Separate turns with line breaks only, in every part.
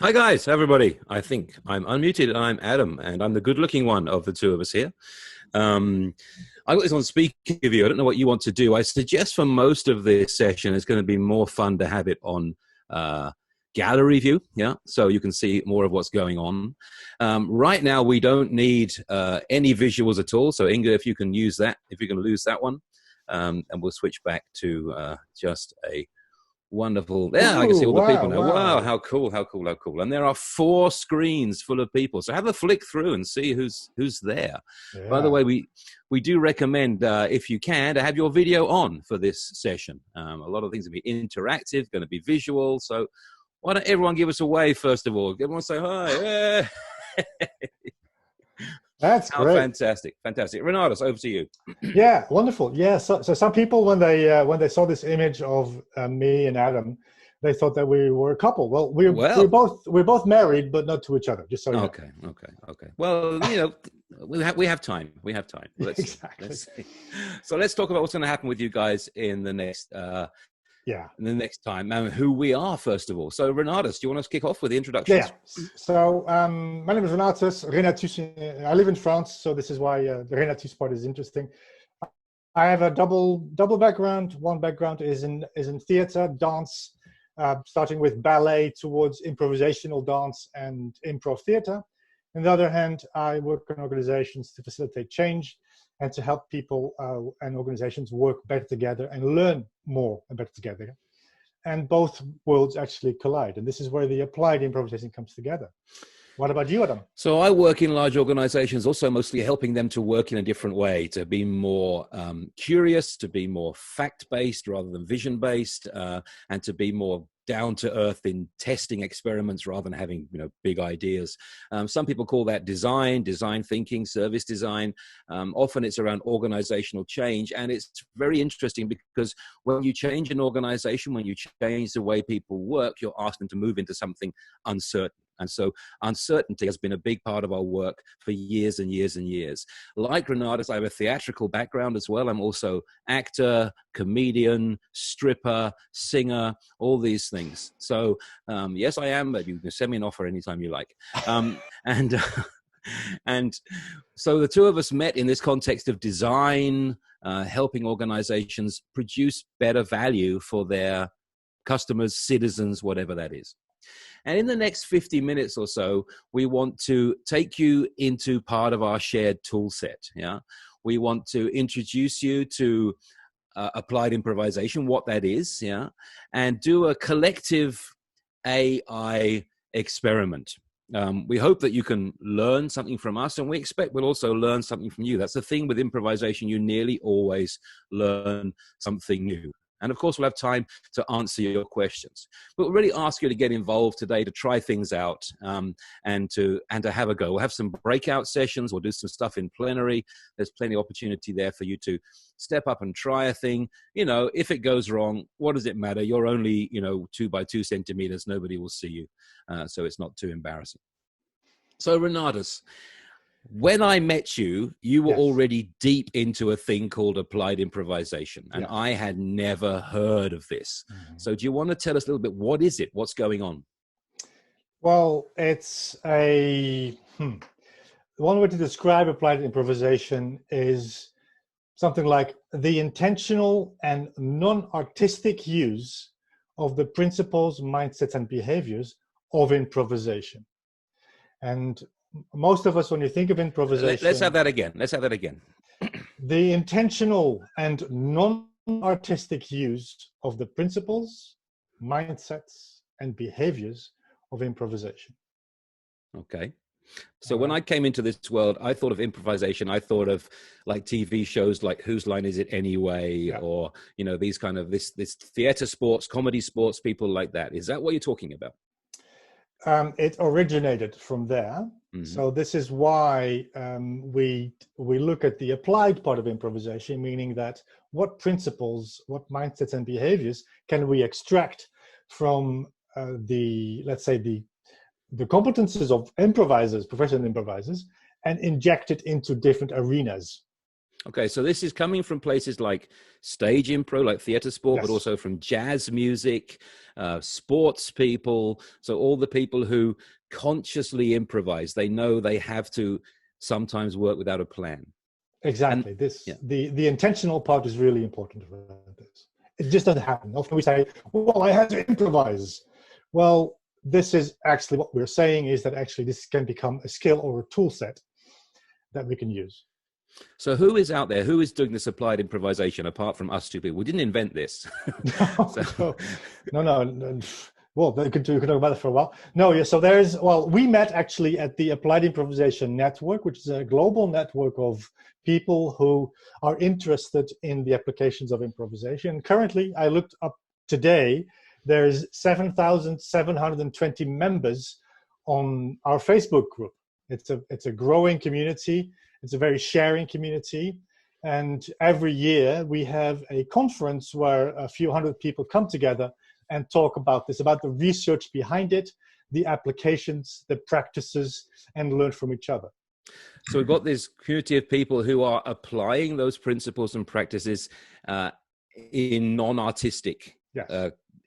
Hi guys, everybody. I think I'm unmuted and I'm Adam and I'm the good looking one of the two of us here. Um, I got this on speaker view. I don't know what you want to do. I suggest for most of this session, it's going to be more fun to have it on uh, gallery view. Yeah. So you can see more of what's going on. Right now, we don't need any visuals at all. So Inga, if you can use that, if you can lose that one, and we'll switch back to just a wonderful. Yeah, I can see
Ooh,
all the people
wow,
now. Wow,
wow.
how cool, how cool, how cool. And there are 4 screens full of people. So have a flick through and see who's there. By the
Yeah,
way, we do recommend, if you can, to have your video on for this session. A lot of things will be interactive, going to be visual. So why don't everyone give us a wave, first of all? Everyone say hi. Yeah.
that's
How
great.
fantastic. Fantastic. Renatus, over to you.
Yeah, wonderful. Yeah, so some people when they saw this image of me and Adam, they thought that we were a couple. Well,
Well,
we're both married, but not to each other. Just so you know.
okay, okay, okay. Well, we have time. We have time. Let's see.
Exactly.
Let's see. So let's talk about what's going to happen with you guys in
Yeah,
the next time, and who we are first of all. So Renatus, do you want to kick off with the
yeah.
introductions?
So my name is Renatus. I live in France, so this is why the Renatus part is interesting. I have a double background. One background is in theater, dance, starting with ballet towards improvisational dance and improv theater. On the other hand, I work in organizations to facilitate change and to help people and organizations work better together and learn more and better together. And both worlds actually collide. And this is where the applied improvisation comes together. What about you, Adam?
So I work in large organizations, also mostly helping them to work in a different way, to be more curious, to be more fact-based rather than vision-based, and to be more down to earth in testing experiments rather than having big ideas. Some people call that design thinking, service design. Often it's around organizational change, and it's very interesting because when you change an organization, when you change the way people work, you're asking them to move into something uncertain. And so uncertainty has been a big part of our work for years and years and years. Like Renatus, I have a theatrical background as well. I'm also actor, comedian, stripper, singer, all these things. So yes, I am. Maybe you can send me an offer anytime you like. And and so the two of us met in this context of design, helping organizations produce better value for their customers, citizens, whatever that is. And in the next 50 minutes or so, we want to take you into part of our shared tool set. Yeah, we want to introduce you to applied improvisation, what that is. Yeah, and do a collective AI experiment. We hope that you can learn something from us, and we expect we'll also learn something from you. That's the thing with improvisation. You nearly always learn something new. And of course, we'll have time to answer your questions. But we'll really ask you to get involved today, to try things out, and to have a go. We'll have some breakout sessions. We'll do some stuff in plenary. There's plenty of opportunity there for you to step up and try a thing. If it goes wrong, what does it matter? You're only 2 by 2 centimeters. Nobody will see you, so it's not too embarrassing. So Renatus, when I met you, you were
Yes.
already deep into a thing called applied improvisation, and
Yeah.
I had never heard of this.
Mhm.
So do you want to tell us a little bit, what is it? What's going on?
Well, it's one way to describe applied improvisation is something like the intentional and non-artistic use of the principles, mindsets, and behaviors of improvisation. And most of us, when you think of
Let's have
improvisation,
that again. Let's have that again.
the intentional and non-artistic use of the principles, mindsets, and behaviors of improvisation.
Okay. So
All
when
right.
I came into this world, I thought of improvisation. I thought of like TV shows like Whose Line Is It Anyway?
Yeah.
Or, these kind of this theater sports, comedy sports, people like that. Is that what you're talking about?
It originated from there.
Mm-hmm.
So this is why we look at the applied part of improvisation, meaning that what principles, what mindsets and behaviors can we extract from let's say the competences of improvisers, professional improvisers, and inject it into different arenas.
Okay, so this is coming from places like stage improv, like theater sport,
Yes.
but also from jazz music, sports people. So all the people who consciously improvise, they know they have to sometimes work without a plan.
Exactly.
And yeah.
The intentional part is really important for this. It just doesn't happen. Often we say, well, I had to improvise. Well, this is actually what we're saying, is that actually this can become a skill or a tool set that we can use.
So who is out there? Who is doing this applied improvisation apart from us two people? We didn't invent this.
No. Well, we could talk about it for a while. No, yeah. So we met actually at the Applied Improvisation Network, which is a global network of people who are interested in the applications of improvisation. Currently, I looked up today, there's 7,720 members on our Facebook group. It's a growing community. It's a very sharing community. And every year we have a conference where a few hundred people come together and talk about this, about the research behind it, the applications, the practices, and learn from each other.
So we've got this community of people who are applying those principles and practices in non-artistic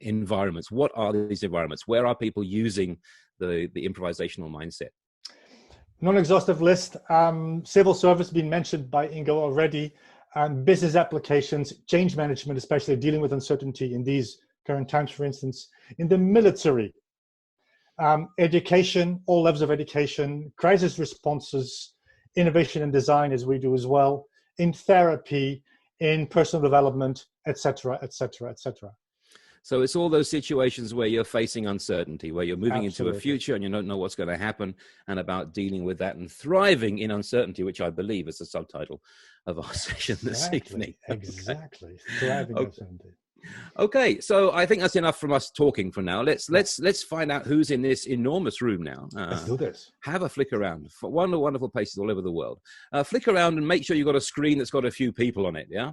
environments. What are these environments? Where are people using the improvisational mindset?
Non-exhaustive list. Civil service been mentioned by Ingo already. Business applications, change management, especially dealing with uncertainty in these current times, for instance. In the military, education, all levels of education, crisis responses, innovation and design, as we do as well, in therapy, in personal development, etc., etc., etc.
So it's all those situations where you're facing uncertainty, where you're moving
Absolutely.
into a future and you don't know what's going to happen, and about dealing with that and thriving in uncertainty, which I believe is the subtitle of our session this evening.
Exactly. Thriving in uncertainty.
Okay, so I think that's enough from us talking for now. Let's find out who's in this enormous room now.
Let's do this.
Have a flick around. Wonderful places all over the world. Flick around and make sure you've got a screen that's got a few people on it. Yeah,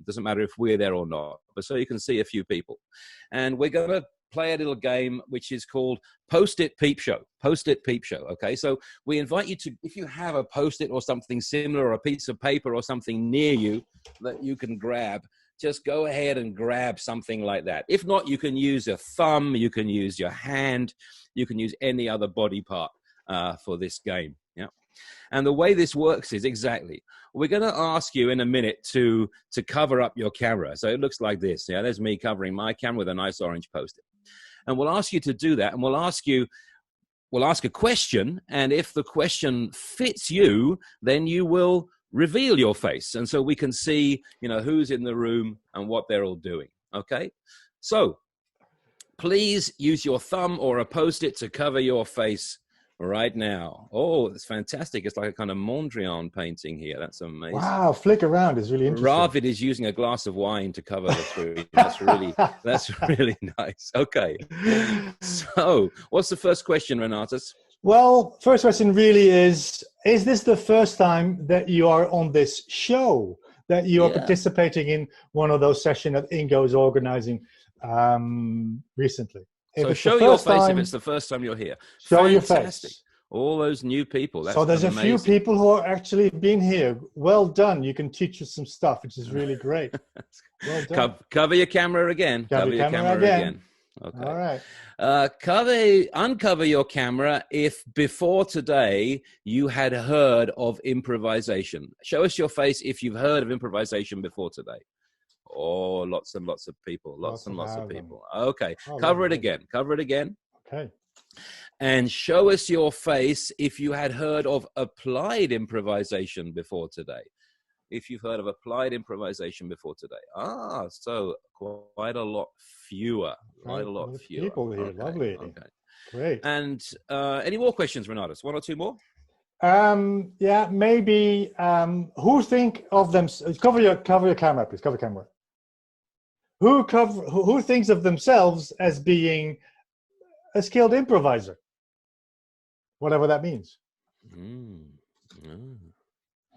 doesn't matter if we're there or not, but so you can see a few people. And we're going to play a little game which is called Postit Peep Show. Postit Peep Show. Okay, so we invite you to, if you have a Post-it or something similar, or a piece of paper or something near you that you can grab, just go ahead and grab something like that. If not, you can use your thumb, you can use your hand, you can use any other body part for this game. Yeah. And the way this works is we're going to ask you in a minute to cover up your camera. So it looks like this. Yeah, there's me covering my camera with a nice orange Post-it. And we'll ask you to do that, and we'll ask a question, and if the question fits you, then you will reveal your face, and so we can see, who's in the room and what they're all doing. Okay, so please use your thumb or a Post-it to cover your face right now. Oh, that's fantastic. It's like a kind of Mondrian painting here. That's amazing.
Wow, flick around is really interesting.
Ravid is using a glass of wine to cover the screen. That's really nice. Okay, so what's the first question, Renatus?
Well, first question really is this the first time that you are on this show, that you are participating in one of those sessions that Ingo is organizing recently?
So show your face if it's the first time you're here.
Show your face.
All those new people. That's
so there's
amazing.
A few people who are actually been here. Well done. You can teach us some stuff, which is really great. Well done.
Cover your camera again. Cover your camera again. Okay.
All right.
Uncover your camera if before today you had heard of improvisation. Show us your face if you've heard of improvisation before today. Oh, lots and lots of people. Lots and lots of people. Okay. Cover it again. Cover it again.
Okay.
And show us your face if you had heard of applied improvisation before today. If you've heard of applied improvisation before today. So quite a lot fewer. Quite a lot fewer.
People here. Okay. Lovely.
Okay.
Great.
And any more questions, Renatus? One or two more?
Maybe. Who think of them? Cover your camera, please. Cover camera. Who thinks of themselves as being a skilled improviser? Whatever that means.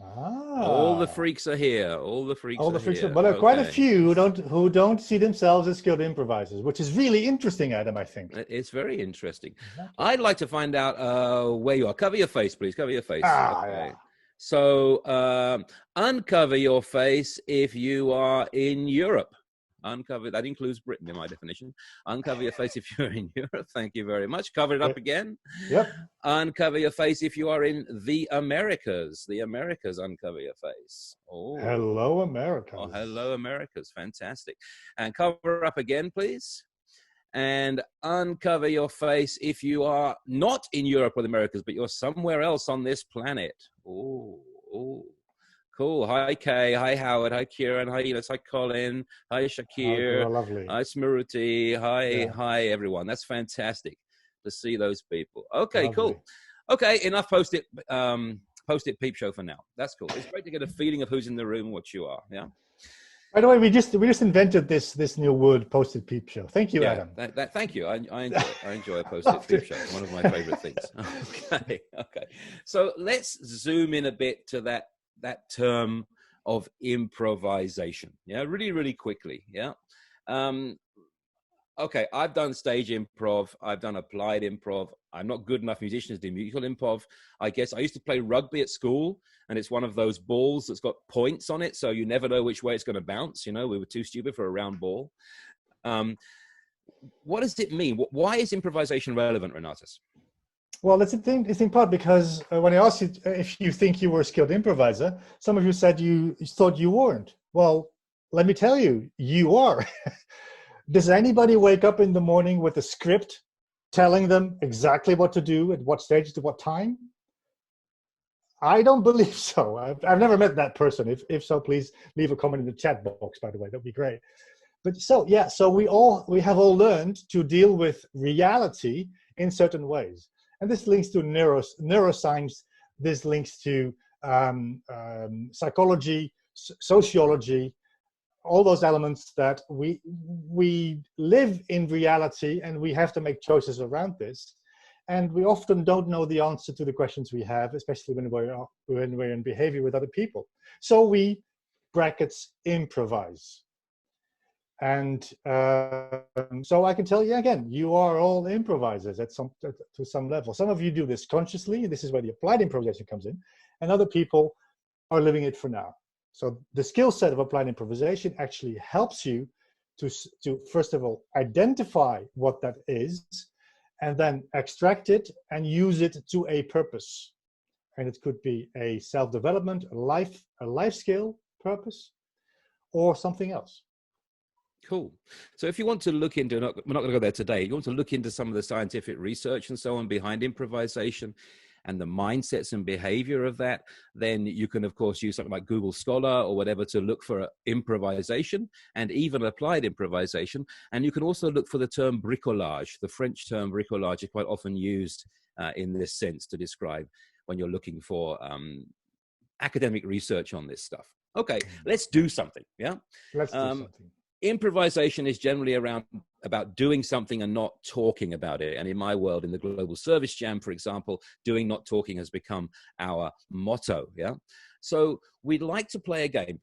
All the freaks are here. All the freaks are here.
But there are quite a few who don't see themselves as skilled improvisers, which is really interesting, Adam, I think.
It's very interesting. Exactly. I'd like to find out where you are. Cover your face, please. Cover your face. Okay. So uncover your face if you are in Europe. Uncover, that includes Britain in my definition. Uncover your face if you're in Europe. Thank you very much. Cover it up again.
Yep.
Uncover your face if you are in the Americas. The Americas, uncover your face. Oh.
Hello, America.
Oh, hello, Americas. Fantastic. And cover up again, please. And uncover your face if you are not in Europe or the Americas, but you're somewhere else on this planet. Oh, oh. Cool. Hi, Kay. Hi, Howard. Hi, Kieran. Hi, Enos. Hi, Colin. Hi, Shakir.
Oh, lovely.
Hi, Smruti. Hi, hi, everyone. That's fantastic to see those people. Okay,
Lovely.
Cool. Okay, enough Post-it peep show for now. That's cool. It's great to get a feeling of who's in the room and what you are. Yeah.
By the way, we just invented this new word, Postit peep show. Thank you, Adam.
Thank you. I enjoy it. I enjoy a Postit peep show. One of my favorite things. Okay. Okay. So let's zoom in a bit to that term of improvisation. Yeah, really, really quickly. Yeah. Okay, I've done stage improv. I've done applied improv. I'm not good enough musician to do musical improv. I guess I used to play rugby at school, and it's one of those balls that's got points on it, so you never know which way it's going to bounce. You know, we were too stupid for a round ball. What does it mean? Why is improvisation relevant, Renatus?
Well, that's the interesting part, because when I asked you if you think you were a skilled improviser, some of you said you thought you weren't. Well, let me tell you, you are. Does anybody wake up in the morning with a script telling them exactly what to do, at what stage, at what time? I don't believe so. I've never met that person. If so, please leave a comment in the chat box, by the way. That'd be great. But so, yeah, so we have all learned to deal with reality in certain ways. And this links to neuroscience. This links to psychology, sociology, all those elements that we live in reality, and we have to make choices around this. And we often don't know the answer to the questions we have, especially when we're in behavior with other people. So we, brackets, improvise. And so I can tell you again, you are all improvisers to some level. Some of you do this consciously. This is where the applied improvisation comes in. And other people are living it for now. So the skill set of applied improvisation actually helps you to first of all, identify what that is, and then extract it and use it to a purpose. And it could be a self-development, a life skill purpose, or something else.
Cool. So if you want to look into, we're not going to go there today, you want to look into some of the scientific research and so on behind improvisation and the mindsets and behavior of that, then you can, of course, use something like Google Scholar or whatever to look for improvisation and even applied improvisation. And you can also look for the term bricolage. The French term bricolage is quite often used in this sense to describe when you're looking for academic research on this stuff. Okay, let's do something, yeah?
Let's do something.
Improvisation is generally about doing something and not talking about it. And in my world, in the Global Service Jam, for example, doing, not talking has become our motto. Yeah. So we'd like to play a game.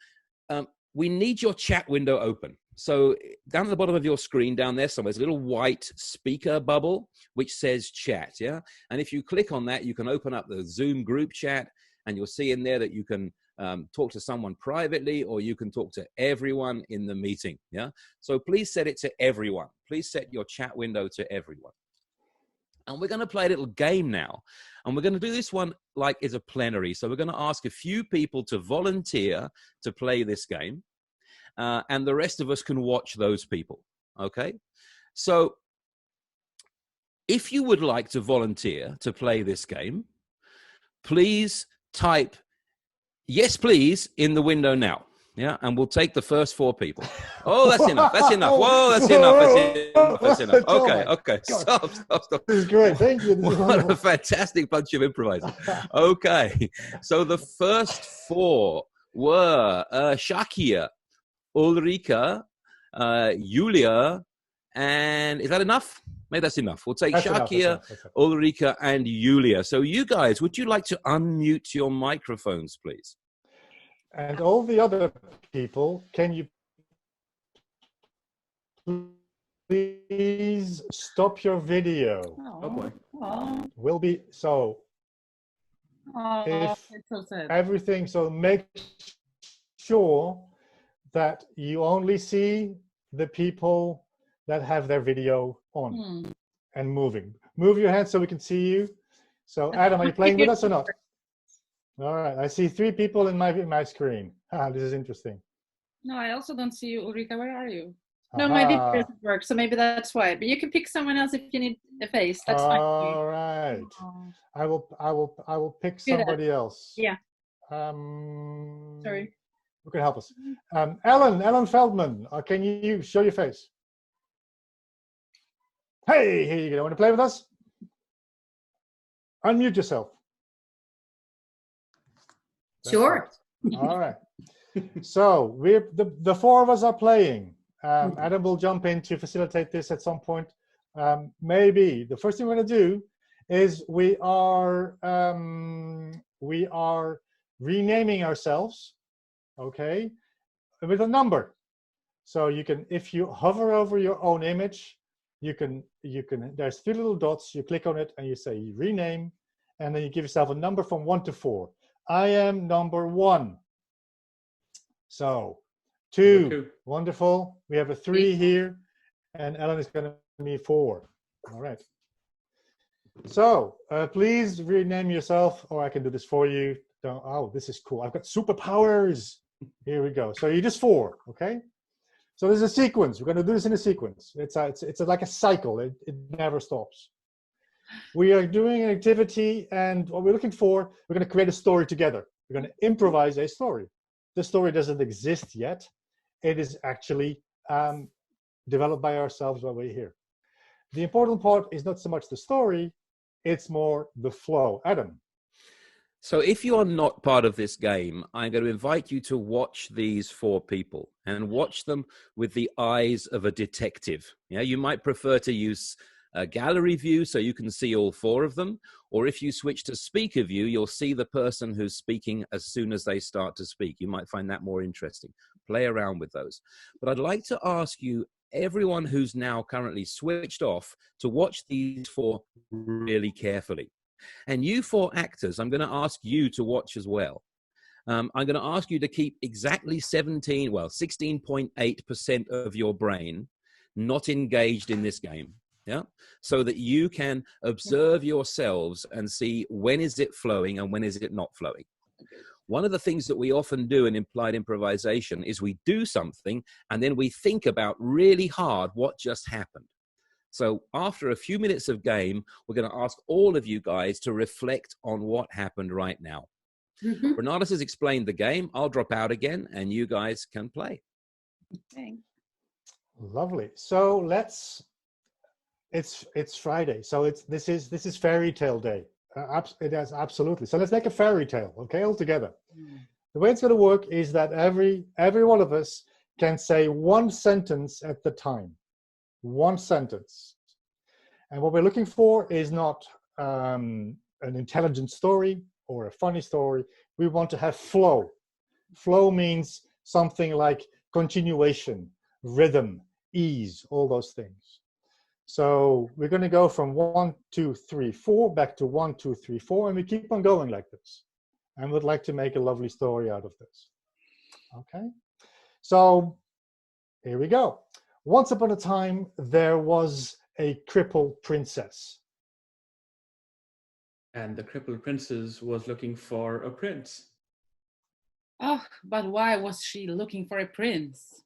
We need your chat window open. So down at the bottom of your screen, down there somewhere, there's a little white speaker bubble which says chat. Yeah. And if you click on that, you can open up the Zoom group chat, and you'll see in there that you can talk to someone privately, or you can talk to everyone in the meeting. Yeah. So please set it to everyone. Please set your chat window to everyone. And we're going to play a little game now. And we're going to do this one like it's a plenary. So we're going to ask a few people to volunteer to play this game. And the rest of us can watch those people. Okay. So if you would like to volunteer to play this game, please type "yes, please" in the window now. Yeah, and we'll take the first 4 people. Oh, that's enough. That's enough. Whoa, that's enough. That's enough. That's enough. Okay, okay. Stop.
This is great. Thank you.
What a fantastic bunch of improvisers. Okay, so the first 4 were Shakir, Ulrika, Julia, and is that enough? Maybe that's enough. We'll take Shakir, Ulrika, and Julia. So you guys, would you like to unmute your microphones, please?
And all the other people, can you please stop your video?
Oh boy.
Will be so.
Oh, it's so sad.
everything, so make sure that you only see the people that have their video on and moving. Move your hand so we can see you. So Adam, are you playing with us or not? All right, I see 3 people in my screen. This is interesting.
No, I also don't see you, Ulrika. Where are you? No, my video doesn't work, so maybe that's why. But you can pick someone else if you need a face. That's fine.
All right. I will pick somebody else.
Yeah.
Sorry. Who can help us? Ellen Feldman, can you show your face? Hey, here you go. Want to play with us? Unmute yourself.
Sure.
All right. So we're the 4 of us are playing. Adam will jump in to facilitate this at some point. Maybe the first thing we're going to do is we are renaming ourselves, okay, with a number. So you can, if you hover over your own image, you can. There's 3 little dots. You click on it and you say rename, and then you give yourself a number from 1 to 4. I am number 1. So 2, wonderful. We have a 3 here, and Ellen is going to be 4. All right. So please rename yourself, or I can do this for you. Oh, this is cool. I've got superpowers. Here we go. So you're just 4, okay? So there's a sequence. We're going to do this in a sequence. It's like a cycle. It never stops. We are doing an activity, and what we're looking for, we're going to create a story together. We're going to improvise a story. The story doesn't exist yet. It is actually developed by ourselves while we're here. The important part is not so much the story, it's more the flow. Adam.
So if you are not part of this game, I'm going to invite you to watch these 4 people and watch them with the eyes of a detective. Yeah, you might prefer to use a gallery view so you can see all 4 of them. Or if you switch to speaker view, you'll see the person who's speaking as soon as they start to speak. You might find that more interesting. Play around with those. But I'd like to ask you, everyone who's now currently switched off, to watch these 4 really carefully. And you 4 actors, I'm going to ask you to watch as well. I'm going to ask you to keep exactly 16.8% of your brain not engaged in this game. Yeah, so that you can observe yourselves and see when is it flowing and when is it not flowing. One of the things that we often do in implied improvisation is we do something and then we think about really hard what just happened. So after a few minutes of game, we're going to ask all of you guys to reflect on what happened right now. Renatus has explained the game. I'll drop out again and you guys can play.
Thanks.
Lovely. So let's, it's Friday. So this is fairy tale day. It is absolutely. So let's make a fairy tale, okay, all together. The way it's going to work is that every one of us can say 1 sentence at the time. 1 sentence. And what we're looking for is not an intelligent story or a funny story. We want to have flow. Flow means something like continuation, rhythm, ease, all those things. So we're going to go from 1, 2, 3, 4 back to 1, 2, 3, 4, and we keep on going like this. And would like to make a lovely story out of this. Okay. So here we go. Once upon a time, there was a crippled princess.
And the crippled princess was looking for a prince.
Oh, but why was she looking for a prince?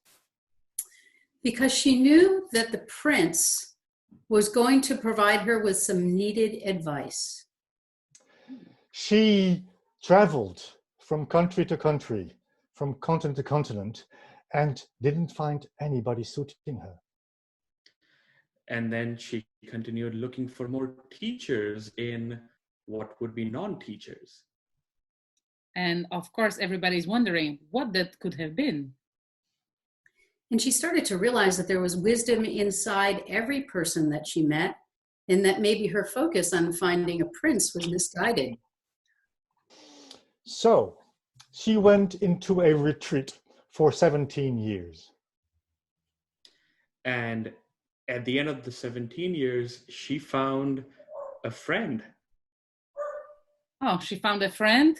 Because she knew that the prince was going to provide her with some needed advice.
She traveled from country to country, from continent to continent, and didn't find anybody suiting her.
And then she continued looking for more teachers in what would be non-teachers.
And of course, everybody's wondering what that could have been.
And she started to realize that there was wisdom inside every person that she met, and that maybe her focus on finding a prince was misguided.
So she went into a retreat for 17 years.
And at the end of the 17 years, she found a friend.
Oh, she found a friend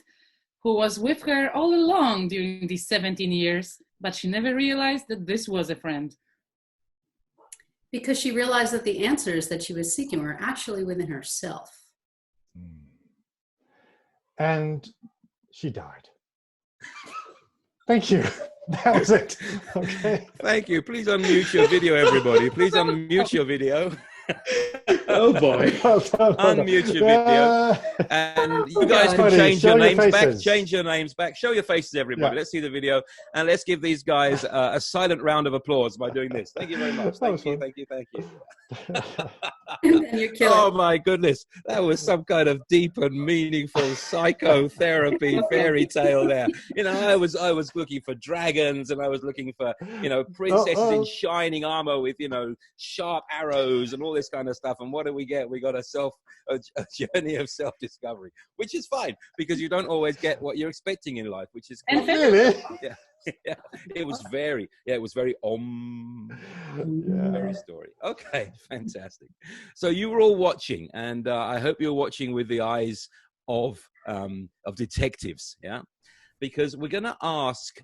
who was with her all along during these 17 years, but she never realized that this was a friend.
Because she realized that the answers that she was seeking were actually within herself.
And she died. Thank you. That was it. Okay.
Thank you. Please unmute your video, everybody. Please unmute your video.
Oh boy.
Unmute your video. And you guys can change your names back. Change your names back. Show your faces, everybody. Yeah. Let's see the video. And let's give these guys a silent round of applause by doing this. Thank you very much. Thank you. Thank you. Thank you. Oh my goodness. That was some kind of deep and meaningful psychotherapy fairy tale there. You know, I was looking for dragons, and I was looking for, you know, princesses in shining armor with, you know, sharp arrows and all this kind of stuff. And what do we get? We got a journey of self-discovery, which is fine because you don't always get what you're expecting in life, which is cool.
Really?
Yeah. Yeah, it was very very very story. Okay, fantastic. So you were all watching, and I hope you're watching with the eyes of detectives, yeah, because we're going to ask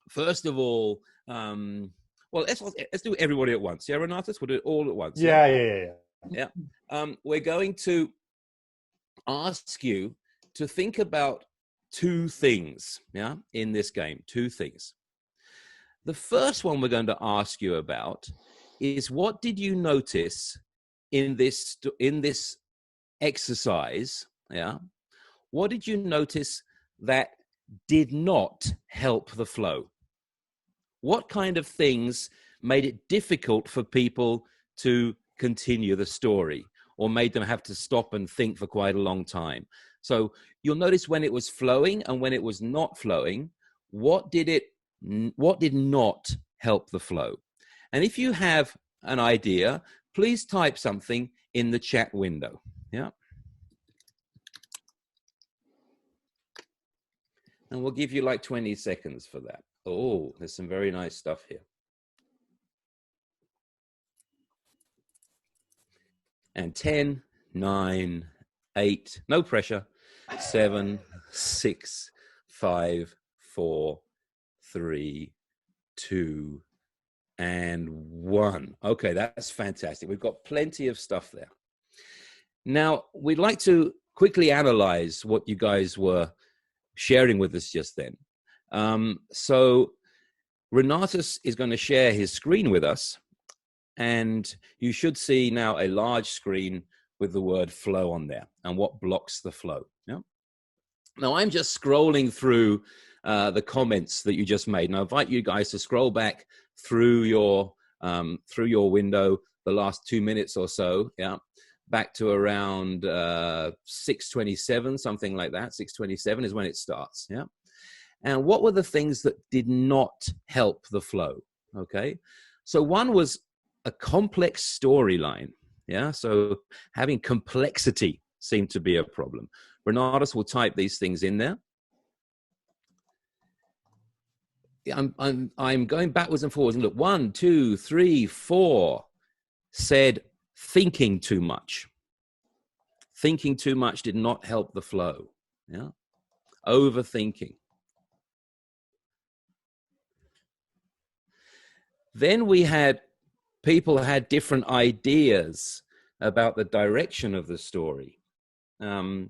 first of all. Well, let's do everybody at once. Yeah, Renatus, we'll do it all at once.
Yeah.
We're going to ask you to think about two things, yeah, in this game. Two things. The first one we're going to ask you about is, what did you notice in this exercise? Yeah, what did you notice that did not help the flow? What kind of things made it difficult for people to continue the story, or made them have to stop and think for quite a long time? So you'll notice when it was flowing and when it was not flowing, what did not help the flow? And if you have an idea, please type something in the chat window. Yeah. And we'll give you like 20 seconds for that. Oh, there's some very nice stuff here. And 10, 9, 8, no pressure. 7, 6, 5, 4, 3, 2, and 1. Okay, that's fantastic. We've got plenty of stuff there. Now, we'd like to quickly analyze what you guys were sharing with us just then. So Renatus is going to share his screen with us, and you should see now a large screen with the word flow on there and what blocks the flow. Yeah. Now I'm just scrolling through the comments that you just made, and I invite you guys to scroll back through your window the last 2 minutes or so. Yeah. Back to around 6:27, something like that. 6:27 is when it starts. Yeah. And what were the things that did not help the flow? Okay. So one was a complex storyline. Yeah. So having complexity seemed to be a problem. Renatus will type these things in there. I'm going backwards and forwards. And look, 1, 2, 3, 4 said thinking too much. Thinking too much did not help the flow. Yeah. Overthinking. Then we had people had different ideas about the direction of the story. And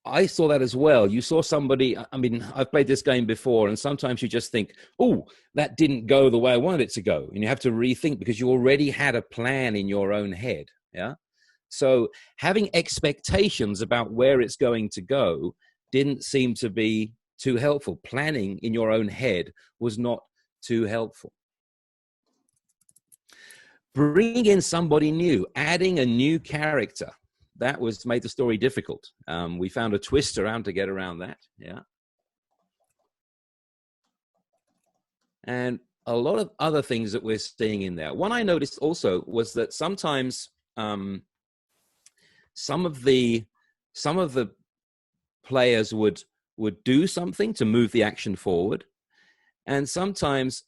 I saw that as well. You saw somebody, I mean, I've played this game before, and sometimes you just think, oh, that didn't go the way I wanted it to go. And you have to rethink because you already had a plan in your own head. Yeah. So having expectations about where it's going to go didn't seem to be too helpful. Planning in your own head was not too helpful. Bringing in somebody new, adding a new character, that made the story difficult. We found a twist around to get around that. Yeah. And a lot of other things that we're seeing in there. One I noticed also was that sometimes some of the players would do something to move the action forward, and sometimes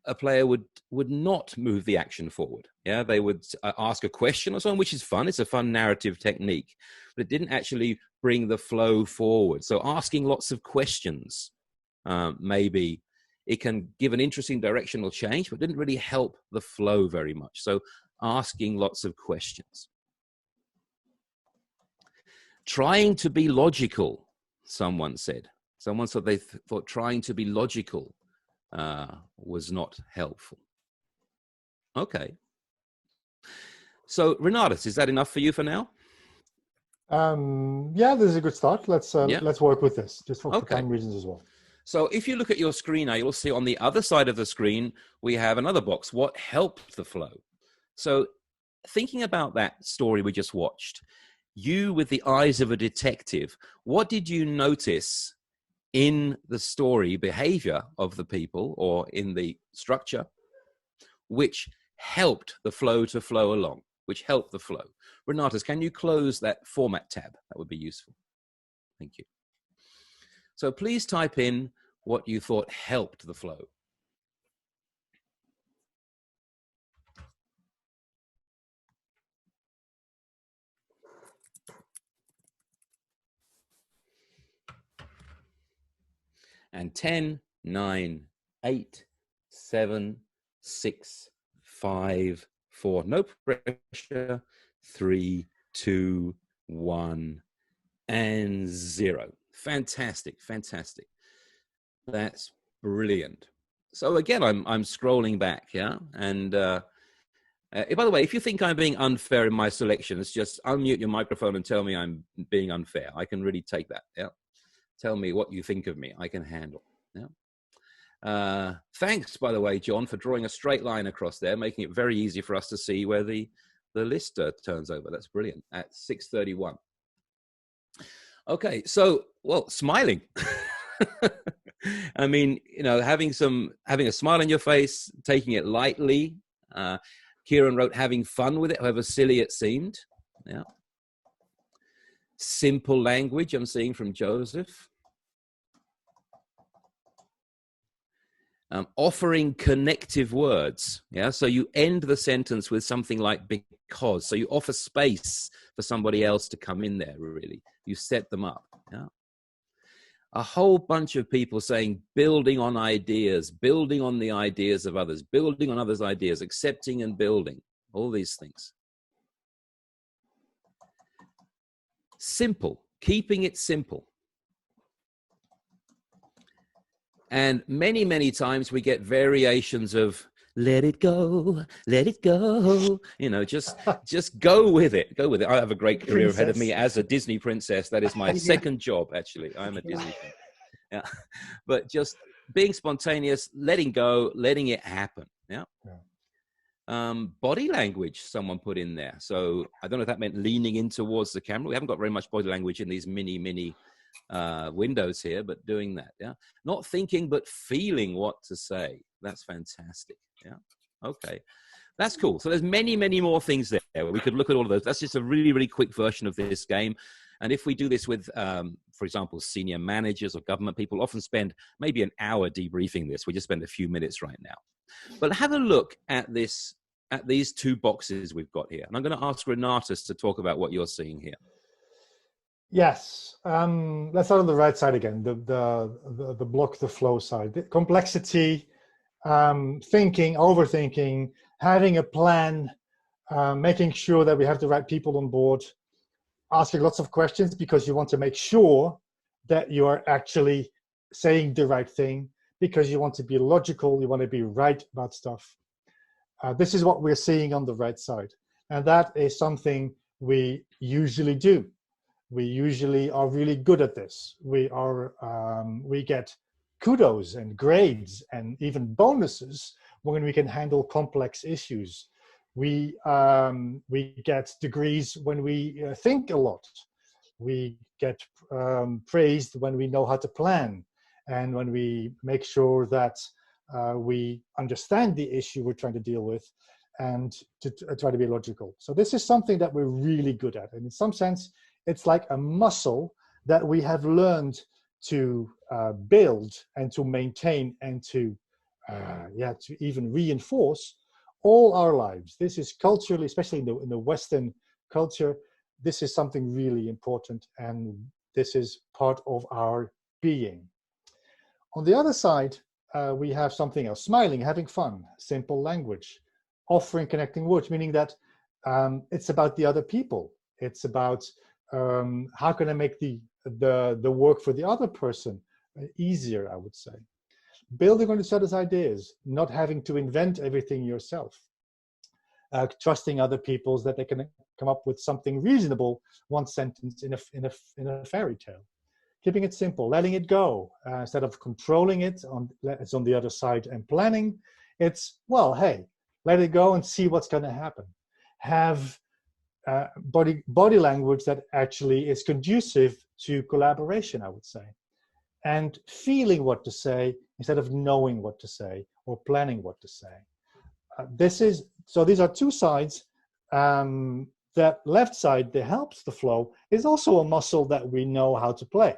a player would not move the action forward. Yeah, they would ask a question or something, which is fun. It's a fun narrative technique, but it didn't actually bring the flow forward. So asking lots of questions, maybe it can give an interesting directional change, but didn't really help the flow very much. So asking lots of questions. Trying to be logical, someone said. Someone said they thought trying to be logical was not helpful. Okay. So Renatus, is that enough for you for now?
Yeah, this is a good start. Let's work with this, just for time reasons as well.
So if you look at your screen now, you'll see on the other side of the screen, we have another box, what helped the flow. So thinking about that story we just watched, you with the eyes of a detective, what did you notice in the story behavior of the people or in the structure, which helped the flow to flow along, which helped the flow? Renatus, can you close that format tab? That would be useful. Thank you. So please type in what you thought helped the flow. And 10, 9, 8, 7, 6, 5, 4. No pressure. 3, 2, 1, and 0. Fantastic, fantastic. That's brilliant. So again, I'm scrolling back, yeah? And by the way, if you think I'm being unfair in my selections, just unmute your microphone and tell me I'm being unfair. I can really take that, yeah? Tell me what you think of me. I can handle. Yeah. Thanks, by the way, John, for drawing a straight line across there, making it very easy for us to see where the list turns over. That's brilliant. At 6:31. Okay, so smiling. I mean, you know, having a smile on your face, taking it lightly. Kieran wrote, having fun with it, however silly it seemed. Yeah. Simple language, I'm seeing from Joseph. Offering connective words. Yeah, so you end the sentence with something like because. So you offer space for somebody else to come in there, really. You set them up. Yeah. A whole bunch of people saying building on ideas, building on the ideas of others, building on others' ideas, accepting and building, all these things. Simple, keeping it simple. And many, many times we get variations of let it go, you know, just go with it, go with it. I have a great career ahead of me as a Disney princess. That is my second job, actually. I'm a Disney princess. Yeah. But just being spontaneous, letting go, letting it happen. Yeah. Body language, someone put in there. So I don't know if that meant leaning in towards the camera. We haven't got very much body language in these mini windows here, but doing that. Yeah. Not thinking, but feeling what to say. That's fantastic. Yeah. Okay. That's cool. So there's many, many more things there. We could look at all of those. That's just a really, really quick version of this game. And if we do this with, for example, senior managers or government people, often spend maybe an hour debriefing this. We just spend a few minutes right now. But have a look at this, at these two boxes we've got here. And I'm going to ask Renatus to talk about what you're seeing here.
Yes. Let's start on the right side again, the block, the flow side. The complexity, thinking, overthinking, having a plan, making sure that we have the right people on board, asking lots of questions because you want to make sure that you are actually saying the right thing, because you want to be logical, you want to be right about stuff. This is what we're seeing on the right side. And that is something we usually do. We usually are really good at this. We get kudos and grades and even bonuses when we can handle complex issues. We get degrees when we think a lot. We get praised when we know how to plan, and when we make sure that we understand the issue we're trying to deal with, and to try to be logical. So this is something that we're really good at, and in some sense, it's like a muscle that we have learned to build and to maintain and to to even reinforce all our lives. This is culturally, especially in the Western culture, this is something really important, and this is part of our being. On the other side, we have something else: smiling, having fun, simple language, offering connecting words, meaning that it's about the other people. It's about how can I make the work for the other person easier, I would say. Building on each other's ideas, not having to invent everything yourself. Trusting other people that they can come up with something reasonable, one sentence in a fairy tale. Keeping it simple, letting it go, instead of controlling it, it's on the other side and planning. It's, well, hey, let it go and see what's going to happen. Have body language that actually is conducive to collaboration, I would say. And feeling what to say instead of knowing what to say or planning what to say. So these are two sides. That left side that helps the flow is also a muscle that we know how to play.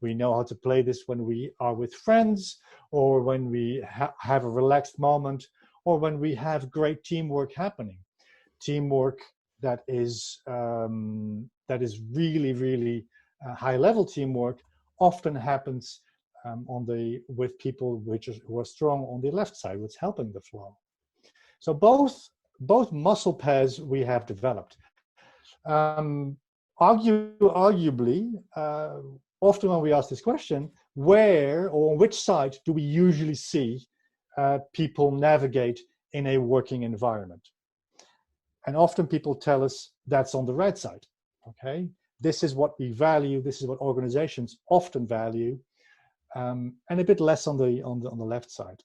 We know how to play this when we are with friends, or when we have a relaxed moment, or when we have great teamwork happening. Teamwork that is really, really high-level teamwork often happens with people who are strong on the left side, which is helping the flow. So both muscle pairs we have developed. Arguably, often when we ask this question, where or on which side do we usually see people navigate in a working environment? And often people tell us that's on the right side. Okay, this is what we value. This is what organizations often value, and a bit less on the left side.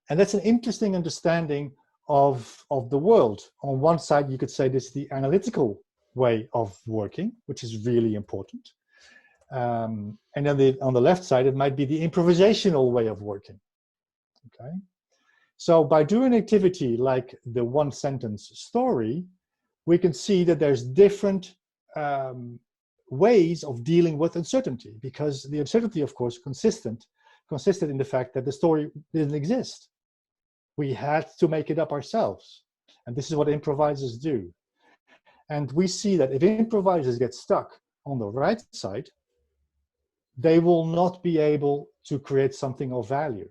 And that's an interesting understanding of the world. On one side, you could say this is the analytical way of working, which is really important. And then on the left side, it might be the improvisational way of working. Okay. So by doing an activity like the one sentence story, we can see that there's different ways of dealing with uncertainty, because the uncertainty, of course, consisted in the fact that the story didn't exist. We had to make it up ourselves. And this is what improvisers do. And we see that if improvisers get stuck on the right side, they will not be able to create something of value.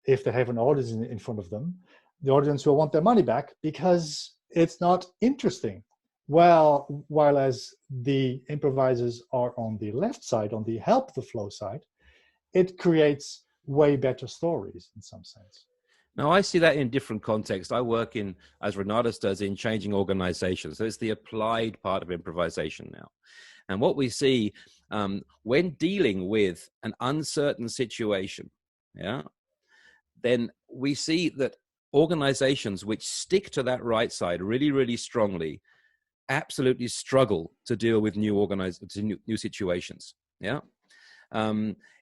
If they have an audience in front of them, the audience will want their money back because it's not interesting. Well, while as the improvisers are on the left side, on the help the flow side, it creates way better stories in some sense.
Now, I see that in different contexts. I work in, as Renatus does, in changing organizations. So it's the applied part of improvisation now. And what we see when dealing with an uncertain situation, then we see that organizations which stick to that right side really, really strongly absolutely struggle to deal with new situations.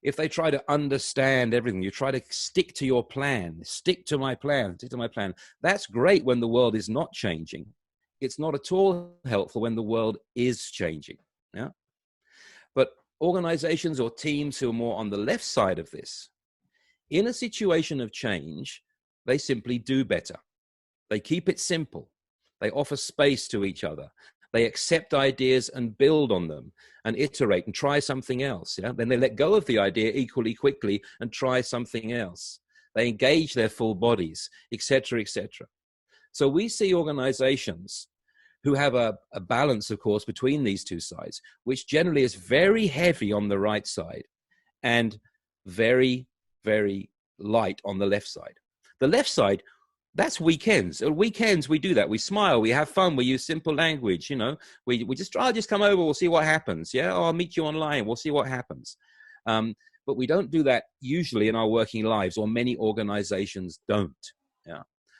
If they try to understand everything, you try to stick to your plan, stick to my plan. That's great when the world is not changing. It's not at all helpful when the world is changing. But organizations or teams who are more on the left side of this, in a situation of change, they simply do better. They keep it simple. They offer space to each other. They accept ideas and build on them and iterate and try something else. Then they let go of the idea equally quickly and try something else. They engage their full bodies, etc., etc. So we see organizations who have a balance, of course, between these two sides, which generally is very heavy on the right side and very, very light on the left side. The left side, that's weekends. At weekends, we do that. We smile, we have fun, we use simple language, we just try, just come over, we'll see what happens. I'll meet you online, we'll see what happens. But we don't do that usually in our working lives, or many organizations don't.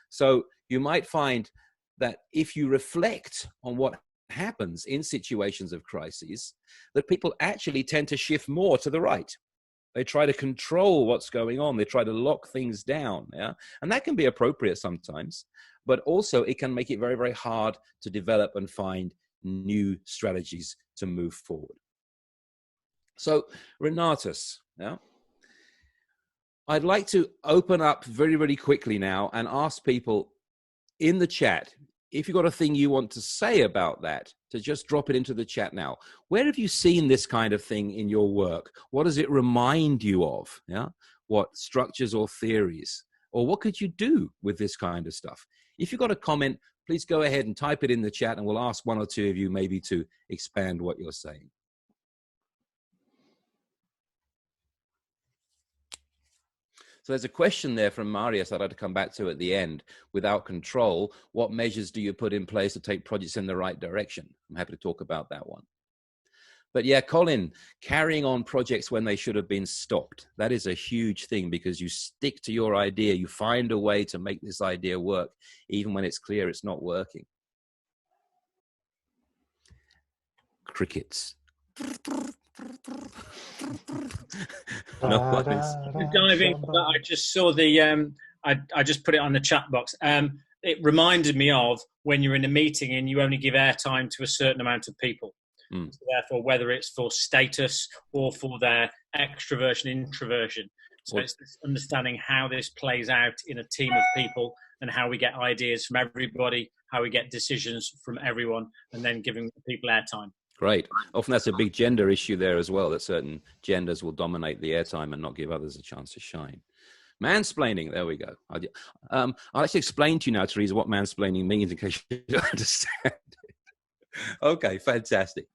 So you might find that if you reflect on what happens in situations of crises, that people actually tend to shift more to the right. They try to control what's going on. They try to lock things down. And that can be appropriate sometimes, but also it can make it very, very hard to develop and find new strategies to move forward. So Renatus, I'd like to open up very, very quickly now and ask people in the chat, if you've got a thing you want to say about that, to just drop it into the chat now. Where have you seen this kind of thing in your work? What does it remind you of? Yeah. What structures or theories? Or what could you do with this kind of stuff? If you've got a comment, please go ahead and type it in the chat and we'll ask one or two of you maybe to expand what you're saying. So there's a question there from Marius I'd like to come back to at the end. Without control, what measures do you put in place to take projects in the right direction? I'm happy to talk about that one. But yeah, Colin, carrying on projects when they should have been stopped. That is a huge thing because you stick to your idea. You find a way to make this idea work, even when it's clear it's not working. Crickets. No
diving, but I just saw the I just put it on the chat box. It reminded me of when you're in a meeting and you only give airtime to a certain amount of people. So therefore, whether it's for status or for their extroversion, introversion. So it's this understanding how this plays out in a team of people and how we get ideas from everybody, how we get decisions from everyone, and then giving people airtime.
Great. Often that's a big gender issue there as well, that certain genders will dominate the airtime and not give others a chance to shine. Mansplaining, there we go. I'll actually explain to you now, Teresa, what mansplaining means in case you don't understand. Okay, fantastic.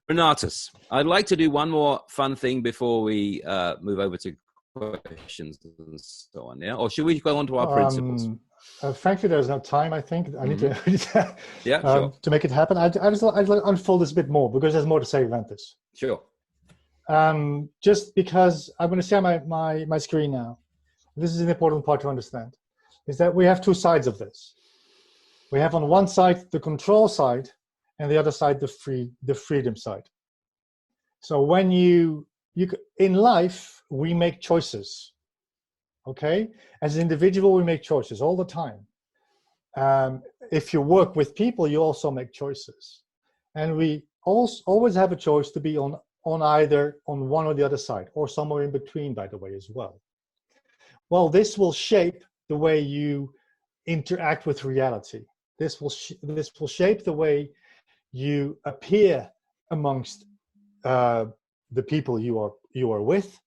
Renatus, I'd like to do one more fun thing before we move over to questions and so on, yeah? Or should we go on to our principles?
Frankly, there's no time, I think. I need to,
yeah, sure.
To make it happen. I'd like to unfold this a bit more because there's more to say about this.
Sure.
Just because I'm going to share my screen now. This is an important part to understand, is that we have two sides of this. We have on one side the control side, and the other side the freedom side. So when you in life, we make choices. Okay, as an individual, we make choices all the time. If you work with people, you also make choices, and we always have a choice to be on either on one or the other side, or somewhere in between, by the way, as well. Well, this will shape the way you interact with reality. This will shape the way you appear amongst the people you are with.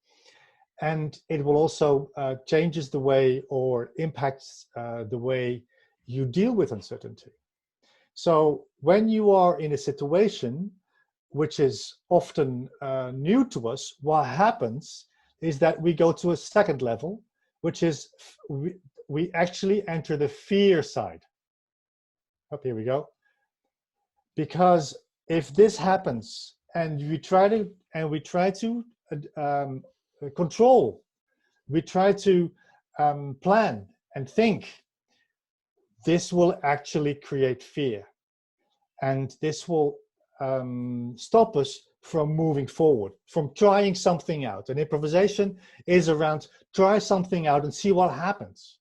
And it will also changes the way or impacts the way you deal with uncertainty. So when you are in a situation which is often new to us, what happens is that we go to a second level, which is we actually enter the fear side. Oh, here we go. Because if this happens and we try to control, we try to plan and think, this will actually create fear, and this will stop us from moving forward, from trying something out. And improvisation is around try something out and see what happens.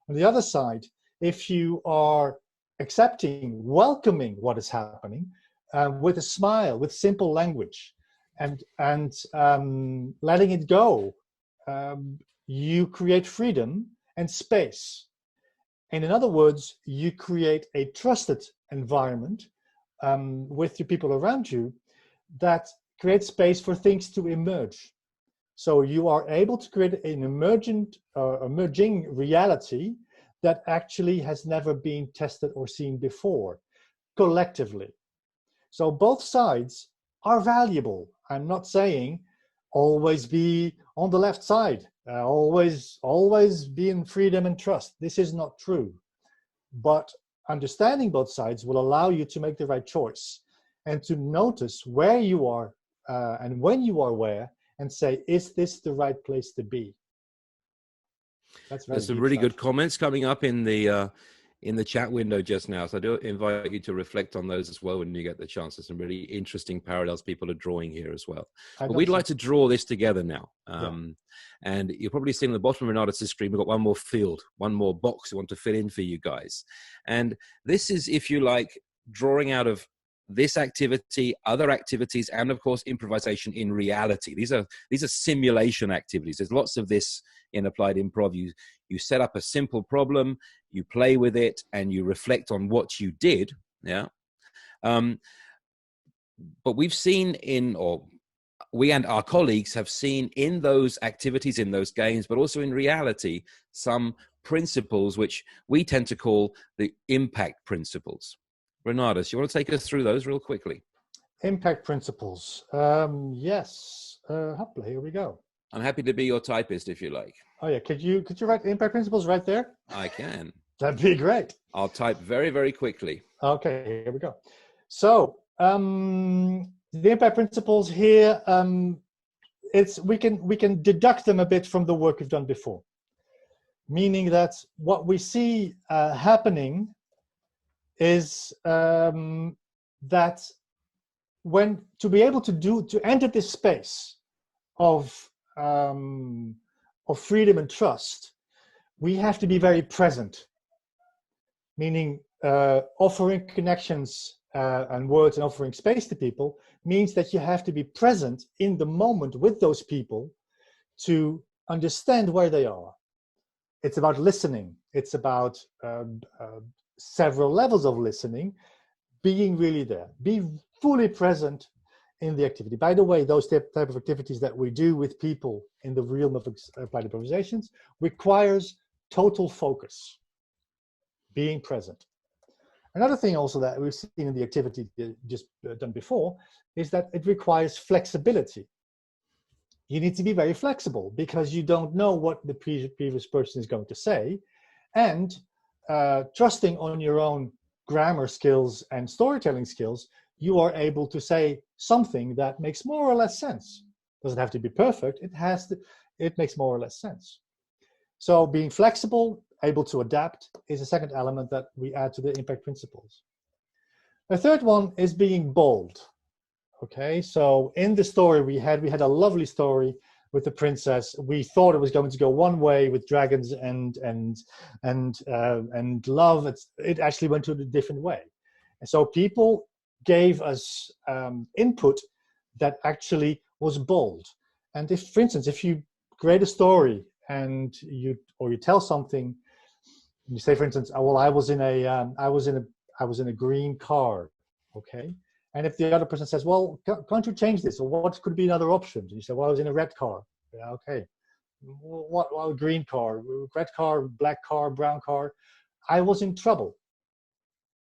On the other side, if you are accepting, welcoming what is happening with a smile, with simple language, and letting it go, you create freedom and space. And in other words, you create a trusted environment with the people around you that creates space for things to emerge. So you are able to create an emerging reality that actually has never been tested or seen before, collectively. So both sides are valuable. I'm not saying always be on the left side, always be in freedom and trust. This is not true. But understanding both sides will allow you to make the right choice and to notice where you are and when you are where, and say, is this the right place to be?
There's some really good comments coming up in the chat window just now. So I do invite you to reflect on those as well when you get the chance. There's some really interesting parallels people are drawing here as well. But we'd like to draw this together now. And you'll probably see on the bottom of Renatus' screen, we've got one more field, one more box we want to fill in for you guys. And this is, if you like, drawing out of this activity, other activities, and of course improvisation in reality. These are simulation activities. There's lots of this in applied improv. You set up a simple problem, you play with it, and you reflect on what you did. Yeah. But we've seen we and our colleagues have seen in those activities, in those games, but also in reality, some principles which we tend to call the impact principles. Renatus, you want to take us through those real quickly?
Impact principles. Yes. Hopefully, here we go.
I'm happy to be your typist if you like.
Oh yeah, could you write impact principles right there?
I can.
That'd be great.
I'll type very, very quickly.
Okay, here we go. So the impact principles here, we can deduct them a bit from the work we've done before, meaning that what we see happening is that when to be able to enter this space of freedom and trust, we have to be very present, meaning offering connections and words and offering space to people means that you have to be present in the moment with those people to understand where they are. It's about listening. It's about several levels of listening, being really there, be fully present in the activity. By the way, those type of activities that we do with people in the realm of applied improvisations requires total focus, being present. Another thing also that we've seen in the activity just done before is that it requires flexibility. You need to be very flexible because you don't know what the previous person is going to say, and trusting on your own grammar skills and storytelling skills, you are able to say something that makes more or less sense. Doesn't have to be perfect. It makes more or less sense. So being flexible, able to adapt is a second element that we add to the impact principles. The third one is being bold. Okay, so in the story we had a lovely story with the princess. We thought it was going to go one way with dragons and love. It actually went to a different way. And so people gave us input that actually was bold. And if, for instance, if you create a story and you tell something, you say, for instance, well, I was in a green car, okay. And if the other person says, well, can't you change this? Or what could be another option? And you say, well, I was in a red car. Yeah, okay. What green car, red car, black car, brown car. I was in trouble.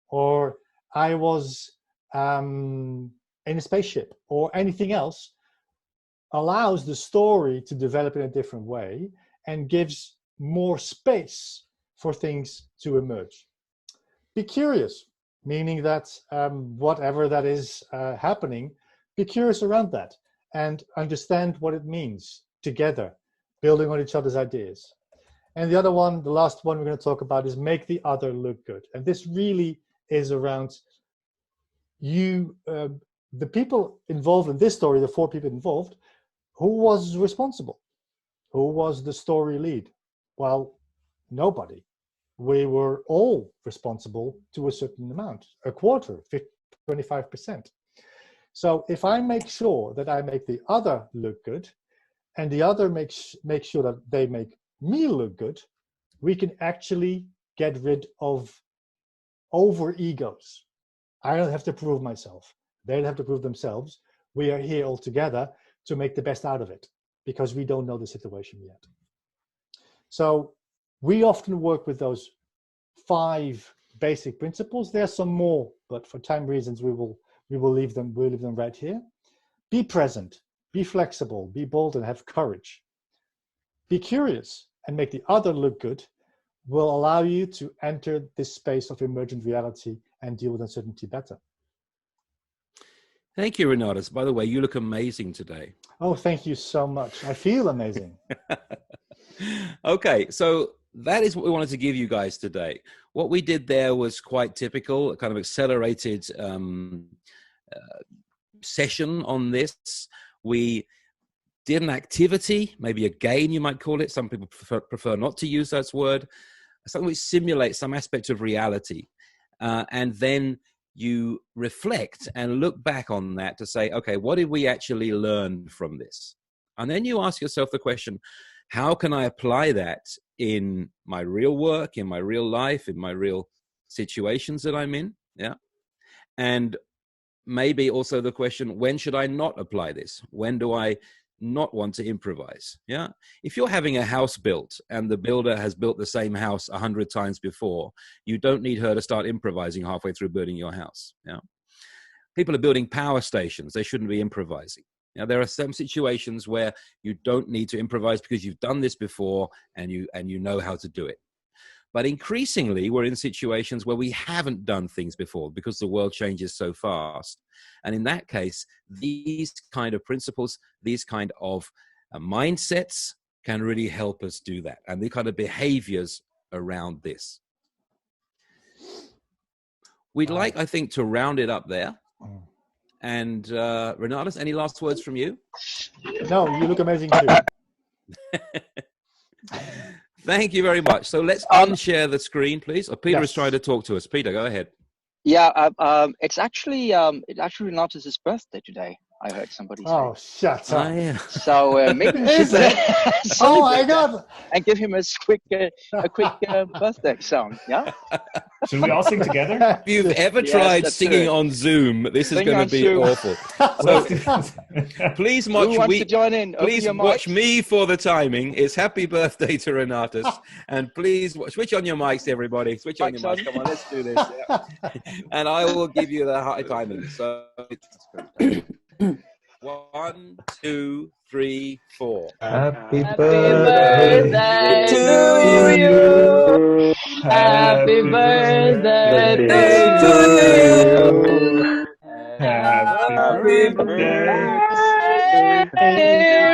Or I was in a spaceship, or anything else, allows the story to develop in a different way and gives more space for things to emerge. Be curious, meaning that whatever that is happening, be curious around that and understand what it means together, building on each other's ideas. And the other one, the last one we're going to talk about, is make the other look good. And this really is around you, the people involved in this story, the 4 people involved, who was responsible? Who was the story lead? Well, nobody. We were all responsible to a certain amount, a quarter, 25%. So if I make sure that I make the other look good, and the other make sure that they make me look good, we can actually get rid of over egos. I don't have to prove myself. They don't have to prove themselves. We are here all together to make the best out of it because we don't know the situation yet. So we often work with those 5 basic principles. There's some more, but for time reasons, we will leave them. We'll leave them right here. Be present, be flexible, be bold, and have courage. Be curious and make the other look good will allow you to enter this space of emergent reality and deal with uncertainty better.
Thank you, Renatus. By the way, you look amazing today.
Oh, thank you so much. I feel amazing.
Okay, so that is what we wanted to give you guys today. What we did there was quite typical, a kind of accelerated session on this. We did an activity, maybe a game you might call it. Some people prefer not to use that word. Something which simulates some aspect of reality. And then you reflect and look back on that to say, okay, what did we actually learn from this? And then you ask yourself the question, how can I apply that in my real work, in my real life, in my real situations that I'm in? Yeah. And maybe also the question, when should I not apply this? When do I not want to improvise? Yeah. If you're having a house built and the builder has built the same house 100 times before, you don't need her to start improvising halfway through building your house. Yeah. People are building power stations. They shouldn't be improvising. Now, there are some situations where you don't need to improvise because you've done this before and you know how to do it. But increasingly, we're in situations where we haven't done things before because the world changes so fast. And in that case, these kind of principles, these kind of mindsets can really help us do that. And the kind of behaviors around this. We'd like, I think, to round it up there. And Renatus, any last words from you?
No, you look amazing too.
Thank you very much. So let's unshare the screen, please. Peter is trying to talk to us. Peter, go ahead.
Yeah, it's actually Renatus' birthday today. I heard somebody say.
Oh, shut up!
Yeah.
So maybe we should
oh my God!
And give him a quick birthday song. Yeah.
Should we all sing together?
If you've ever tried singing on Zoom, this is going to be awful. So please watch me for the timing. It's happy birthday to Renatus. And please switch on your mics, everybody. Switch on your mics. Come on, let's do this. Yeah. And I will give you the high timing. So 1, 2, 3, 4.
Happy birthday to you. Happy birthday to you. Happy birthday,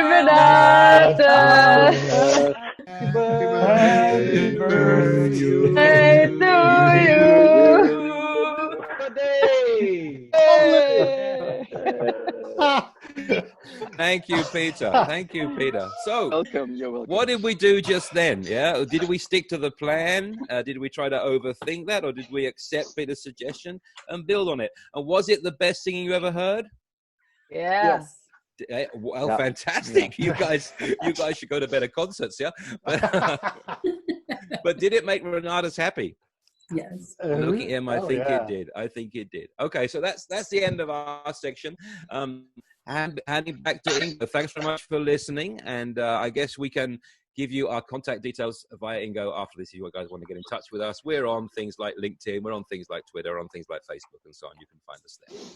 Renatus. Happy birthday to you.
Thank you, Peter. Thank you, Peter. So,
welcome. You're welcome.
What did we do just then? Yeah, did we stick to the plan? Did we try to overthink that, or did we accept Peter's suggestion and build on it? And was it the best singing you ever heard?
Yes.
Well, fantastic. Yeah. You guys should go to better concerts, yeah. But did it make Renatus happy?
Yes.
Looking at him, I think it did. I think it did. Okay, so that's the end of our section. Handing back to Ingo. Thanks very much for listening, and I guess we can give you our contact details via Ingo after this if you guys want to get in touch with us. We're on things like LinkedIn, we're on things like Twitter, on things like Facebook, and so on. You can find us there.